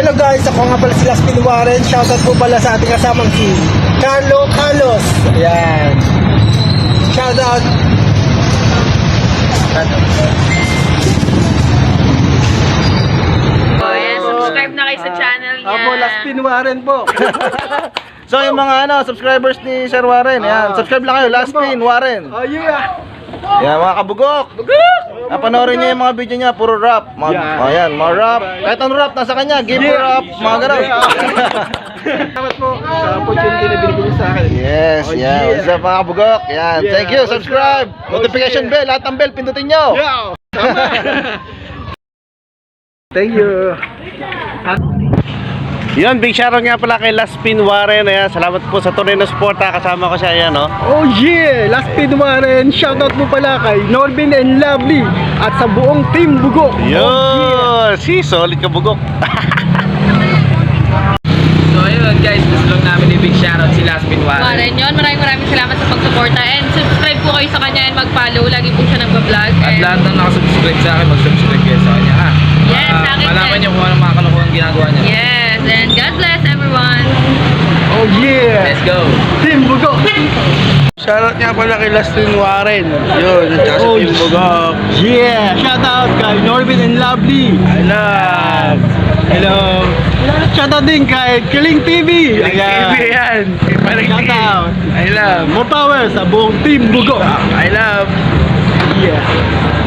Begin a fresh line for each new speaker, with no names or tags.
Hello guys, ako nga pala si Laspin Warren. Shoutout po pala sa ating kasamang si Carlo Carlos. Ayan. Shoutout.
Oh, yes, subscribe na kayo sa channel niya.
Ako, Laspin Warren po.
So yung mga subscribers ni Sir Warren, yan, subscribe lang kayo, Laspin Warren.
Oh yeah.
Yan mga kabugok. Panoorin niyo yung mga video niya, puro rap. Ayan, mga rap. Kahit anong rap nasa kanya, give her rap, mga gano'n.
Salamat po sa opportunity na binibigay sa akin.
Yes, yan. What's up mga kabugok? Yan, thank you, subscribe. Notification bell, lahat ng bell, pindutin nyo.
Thank you.
Yun, big shoutout nga pala kay Laspin Warren. Ayan, salamat po sa tunay na suporta. Kasama ko siya, ayan, no?
Oh yeah! Laspin Warren, shoutout mo pala kay Norbin and Lovely at sa buong team Bugok.
Yun! Si solid ka bugok.
So ayun guys, gusto lang namin i-big shoutout si Laspin Warren.
Warren yun, maraming salamat sa pagsuporta and subscribe po kayo sa kanya and mag-follow. Lagi po siya nagpa-vlog.
At lahat ng nakasubscribe sa akin, mag-subscribe kayo sa kanya, ha?
Yes, sa akin
malaman
din.
niyo kung anong mga kalokohan ginagawa niya.
Yes, and God bless everyone.
Oh yeah!
Let's go!
Team Bugok!
Shoutout nga pala kay Laspin Warren. Yun, at
Oh, yeah! Shoutout kay Norbin and Lovely.
I love.
Hello! Shoutout din kay Kiling TV.
yan.
Shoutout!
I love.
More power sa buong team Bugok.
I love.
Yeah!